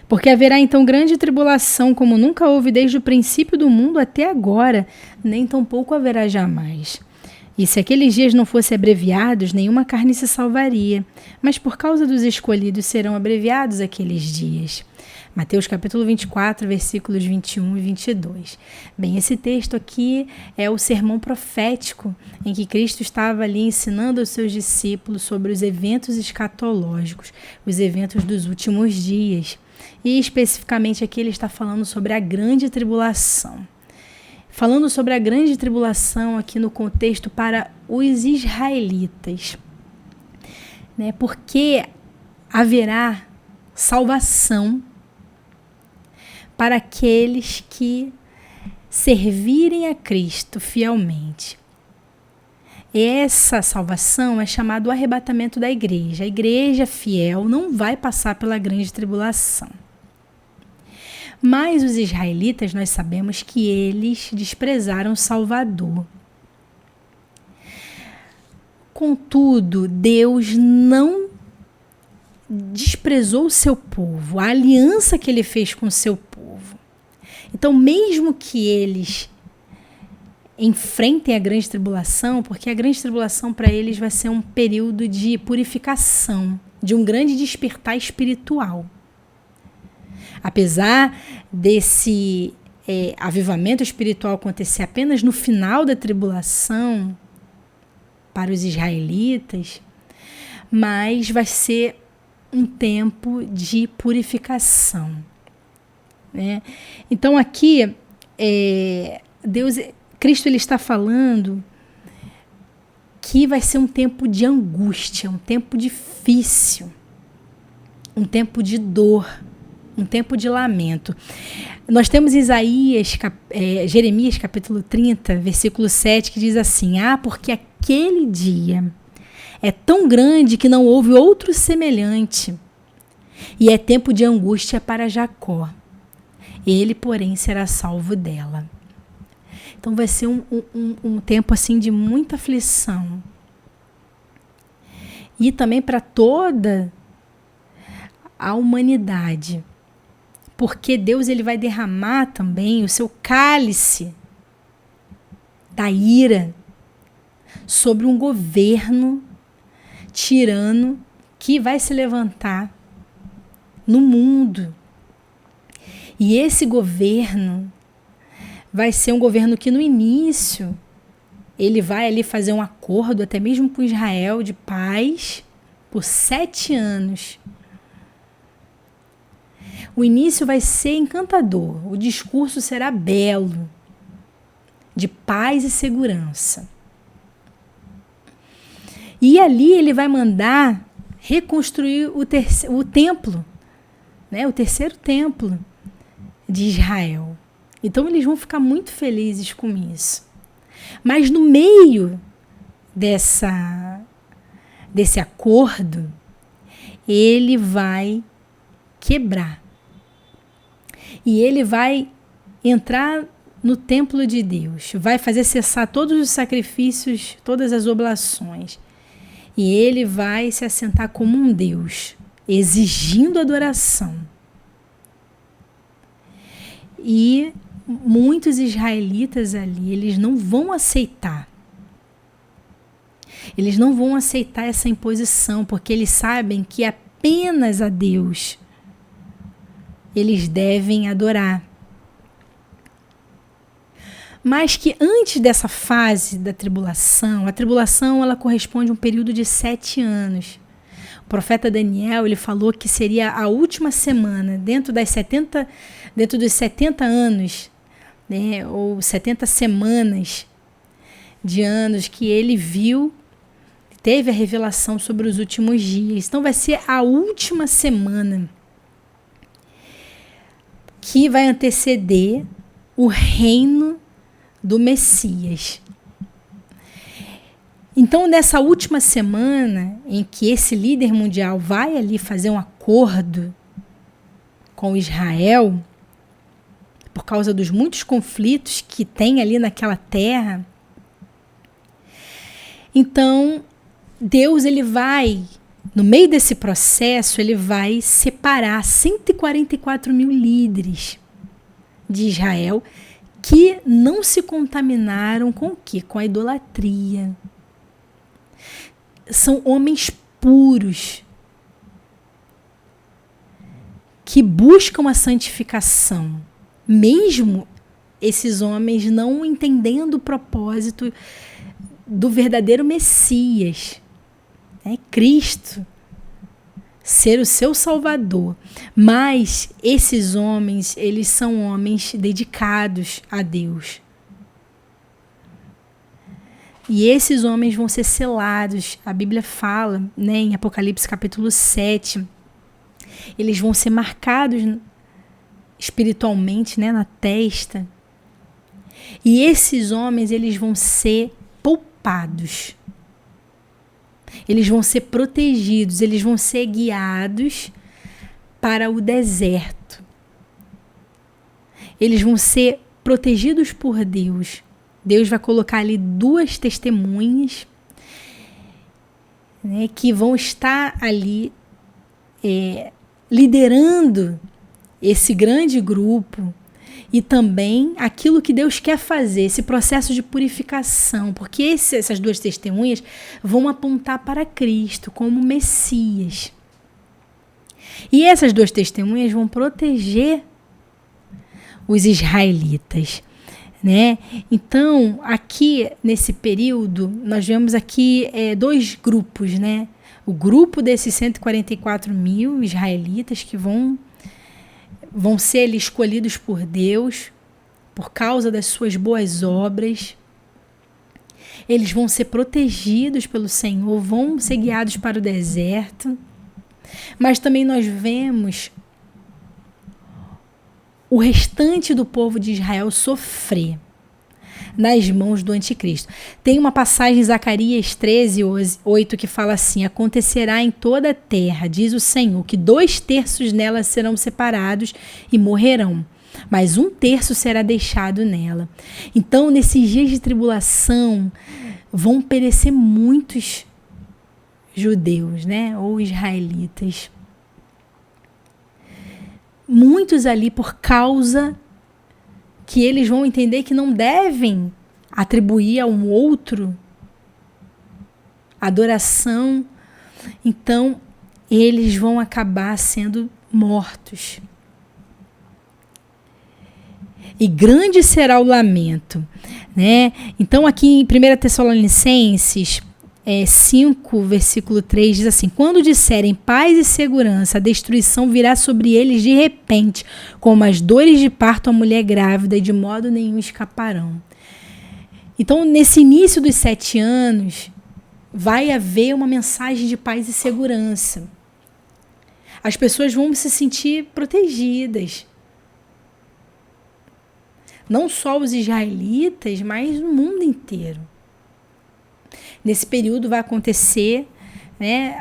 Porque haverá então grande tribulação, como nunca houve desde o princípio do mundo até agora, nem tampouco haverá jamais. E se aqueles dias não fossem abreviados, nenhuma carne se salvaria, mas por causa dos escolhidos serão abreviados aqueles dias. Mateus capítulo 24, versículos 21 e 22. Bem, esse texto aqui é o sermão profético em que Cristo estava ali ensinando aos seus discípulos sobre os eventos escatológicos, os eventos dos últimos dias. E especificamente aqui ele está falando sobre a grande tribulação. Falando sobre a grande tribulação aqui no contexto para os israelitas, né? Porque haverá salvação para aqueles que servirem a Cristo fielmente. Essa salvação é chamada o arrebatamento da igreja. A igreja fiel não vai passar pela grande tribulação. Mas os israelitas, nós sabemos que eles desprezaram o Salvador. Contudo, Deus não desprezou o seu povo, a aliança que ele fez com o seu povo. Então, mesmo que eles enfrentem a grande tribulação, porque a grande tribulação para eles vai ser um período de purificação, de um grande despertar espiritual. Apesar desse avivamento espiritual acontecer apenas no final da tribulação para os israelitas, mas vai ser um tempo de purificação, né? Então aqui Cristo ele está falando que vai ser um tempo de angústia, um tempo difícil, um tempo de dor, um tempo de lamento. Nós temos Jeremias capítulo 30, versículo 7, que diz assim: porque aquele dia é tão grande que não houve outro semelhante, e é tempo de angústia para Jacó. Ele, porém, será salvo dela. Então vai ser um tempo assim de muita aflição. E também para toda a humanidade. Porque Deus ele vai derramar também o seu cálice da ira sobre um governo tirano que vai se levantar no mundo. E esse governo vai ser um governo que no início ele vai ali fazer um acordo até mesmo com Israel de paz por 7 anos. O início vai ser encantador, o discurso será belo, de paz e segurança. E ali ele vai mandar reconstruir o templo, né? O terceiro templo de Israel. Então eles vão ficar muito felizes com isso. Mas no meio desse acordo, ele vai quebrar. E ele vai entrar no templo de Deus, vai fazer cessar todos os sacrifícios, todas as oblações. E ele vai se assentar como um Deus, exigindo adoração. E muitos israelitas ali, eles não vão aceitar. Eles não vão aceitar essa imposição, porque eles sabem que apenas a Deus eles devem adorar. Mas que antes dessa fase da tribulação, a tribulação ela corresponde a um período de 7 anos. O profeta Daniel ele falou que seria a última semana, dentro dos 70 anos, né, ou 70 semanas de anos que ele viu, teve a revelação sobre os últimos dias. Então vai ser a última semana que vai anteceder o reino do Messias. Então, nessa última semana em que esse líder mundial vai ali fazer um acordo com Israel, por causa dos muitos conflitos que tem ali naquela terra, então Deus ele vai no meio desse processo, ele vai separar 144 mil líderes de Israel que não se contaminaram com o quê? Com a idolatria. São homens puros, que buscam a santificação, mesmo esses homens não entendendo o propósito do verdadeiro Messias, né? Cristo, ser o seu Salvador. Mas esses homens, eles são homens dedicados a Deus. E esses homens vão ser selados. A Bíblia fala, né, em Apocalipse capítulo 7, eles vão ser marcados espiritualmente, né, na testa. E esses homens, eles vão ser poupados. Eles vão ser protegidos, eles vão ser guiados para o deserto. Eles vão ser protegidos por Deus. Deus vai colocar ali 2 testemunhas, né, que vão estar ali liderando esse grande grupo e também aquilo que Deus quer fazer, esse processo de purificação, porque essas 2 testemunhas vão apontar para Cristo como Messias. E essas 2 testemunhas vão proteger os israelitas, né? Então, aqui nesse período, nós vemos aqui 2 grupos, né? O grupo desses 144 mil israelitas que vão ser ali escolhidos por Deus por causa das suas boas obras. Eles vão ser protegidos pelo Senhor, vão ser guiados para o deserto. Mas também nós vemos o restante do povo de Israel sofrer nas mãos do anticristo. Tem uma passagem em Zacarias 13:8 que fala assim: acontecerá em toda a terra, diz o Senhor, que 2/3 nela serão separados e morrerão, mas 1/3 será deixado nela. Então, nesses dias de tribulação, vão perecer muitos judeus, né, ou israelitas. Muitos ali por causa que eles vão entender que não devem atribuir a um outro adoração. Então, eles vão acabar sendo mortos. E grande será o lamento, né? Então, aqui em 1 Tessalonicenses 5, versículo 3, diz assim: quando disserem paz e segurança, a destruição virá sobre eles de repente, como as dores de parto à mulher grávida, e de modo nenhum escaparão. Então, nesse início dos 7 anos, vai haver uma mensagem de paz e segurança. As pessoas vão se sentir protegidas. Não só os israelitas, mas o mundo inteiro. Nesse período vai acontecer, né,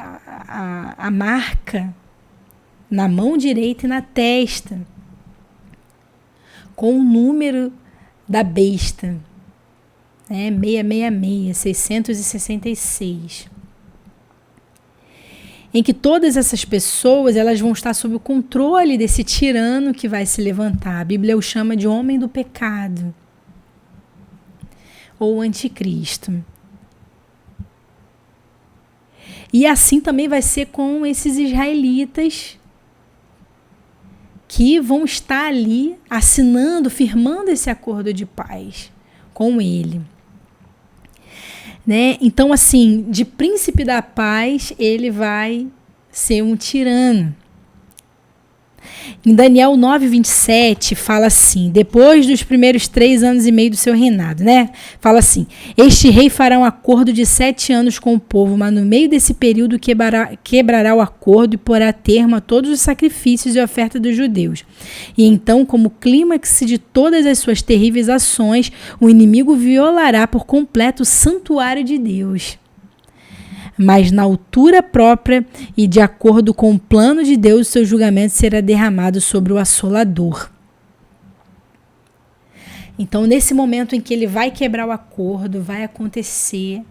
a marca na mão direita e na testa, com o número da besta, né, 666, 666. Em que todas essas pessoas, elas vão estar sob o controle desse tirano que vai se levantar. A Bíblia o chama de homem do pecado, ou anticristo. E assim também vai ser com esses israelitas que vão estar ali assinando, firmando esse acordo de paz com ele. Né? Então, assim, de príncipe da paz, ele vai ser um tirano. Em Daniel 9:27 fala assim, depois dos primeiros 3 anos e meio do seu reinado, né? Fala assim: este rei fará um acordo de 7 anos com o povo, mas no meio desse período quebrará o acordo e porá termo a todos os sacrifícios e ofertas dos judeus. E então, como clímax de todas as suas terríveis ações, o inimigo violará por completo o santuário de Deus. Mas na altura própria e de acordo com o plano de Deus, seu julgamento será derramado sobre o assolador. Então, nesse momento em que ele vai quebrar o acordo, vai acontecer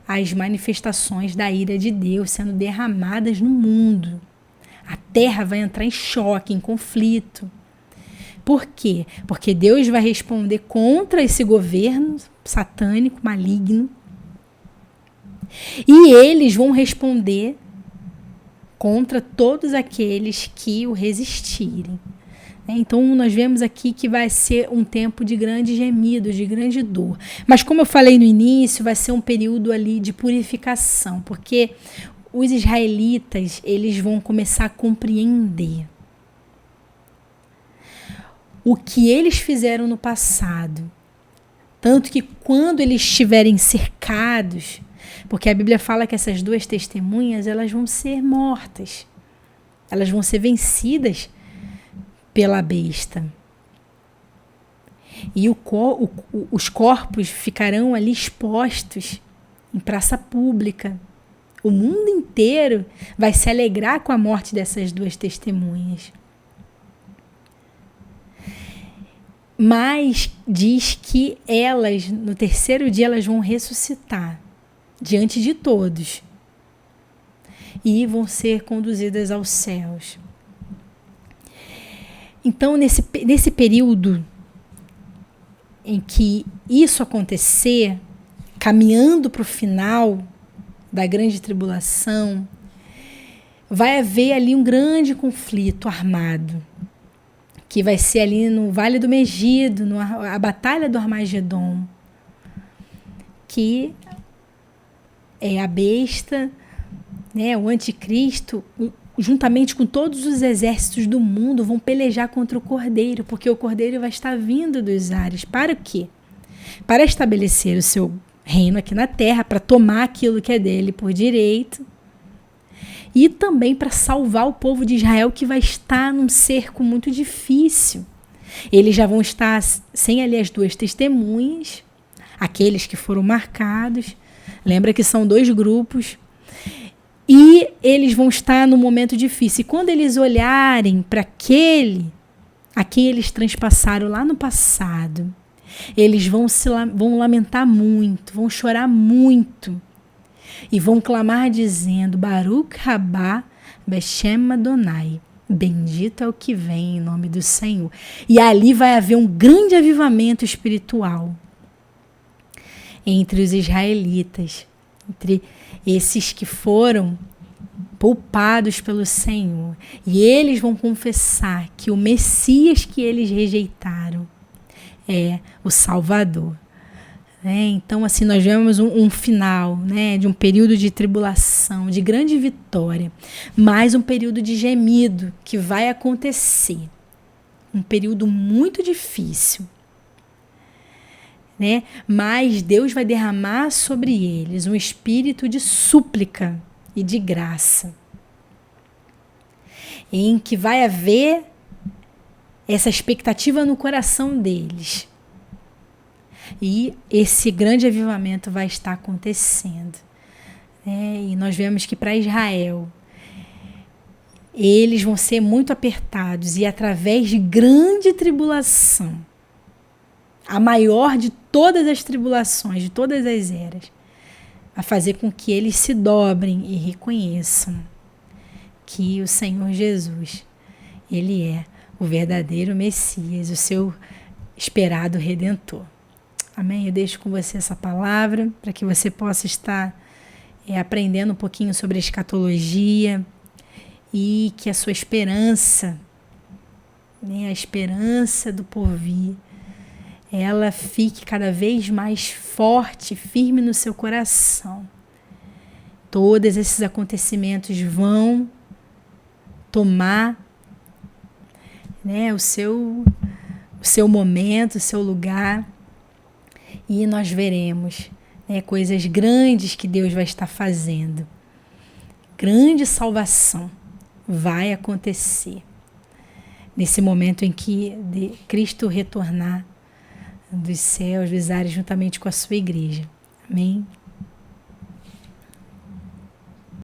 as manifestações da ira de Deus sendo derramadas no mundo. A terra vai entrar em choque, em conflito. Por quê? Porque Deus vai responder contra esse governo satânico, maligno. E eles vão responder contra todos aqueles que o resistirem. Então, nós vemos aqui que vai ser um tempo de grande gemido, de grande dor. Mas, como eu falei no início, vai ser um período ali de purificação, porque os israelitas, eles vão começar a compreender o que eles fizeram no passado. Tanto que quando eles estiverem cercados, porque a Bíblia fala que essas 2 testemunhas, elas vão ser mortas. Elas vão ser vencidas pela besta. E os corpos ficarão ali expostos em praça pública. O mundo inteiro vai se alegrar com a morte dessas 2 testemunhas. Mas diz que elas, no 3º dia, elas vão ressuscitar diante de todos e vão ser conduzidas aos céus. Então, nesse período em que isso acontecer, caminhando para o final da grande tribulação, vai haver ali um grande conflito armado, que vai ser ali no Vale do Megido, a Batalha do Armagedon, que é a besta, né, o anticristo, juntamente com todos os exércitos do mundo, vão pelejar contra o Cordeiro, porque o Cordeiro vai estar vindo dos ares. Para o quê? Para estabelecer o seu reino aqui na terra, para tomar aquilo que é dele por direito, e também para salvar o povo de Israel, que vai estar num cerco muito difícil. Eles já vão estar sem ali as 2 testemunhas, aqueles que foram marcados. Lembra que são 2 grupos. E eles vão estar num momento difícil. E quando eles olharem para aquele a quem eles transpassaram lá no passado, eles vão lamentar muito, vão chorar muito. E vão clamar dizendo: Baruch Rabá Beshem Adonai. Bendito é o que vem em nome do Senhor. E ali vai haver um grande avivamento espiritual entre os israelitas, entre esses que foram poupados pelo Senhor. E eles vão confessar que o Messias que eles rejeitaram é o Salvador. Então, assim, nós vemos um final, né, de um período de tribulação, de grande vitória, mais um período de gemido que vai acontecer. Um período muito difícil, né? Mas Deus vai derramar sobre eles um espírito de súplica e de graça, em que vai haver essa expectativa no coração deles. E esse grande avivamento vai estar acontecendo. E nós vemos que para Israel, eles vão ser muito apertados e através de grande tribulação, a maior de todas as tribulações, de todas as eras, a fazer com que eles se dobrem e reconheçam que o Senhor Jesus, Ele é o verdadeiro Messias, o seu esperado Redentor. Amém? Eu deixo com você essa palavra para que você possa estar aprendendo um pouquinho sobre a escatologia e que a sua esperança, a esperança do porvir, ela fique cada vez mais forte, firme no seu coração. Todos esses acontecimentos vão tomar, o seu momento, o seu lugar, e nós veremos, coisas grandes que Deus vai estar fazendo. Grande salvação vai acontecer nesse momento em que Cristo retornar dos céus, dos ares, juntamente com a sua igreja. Amém?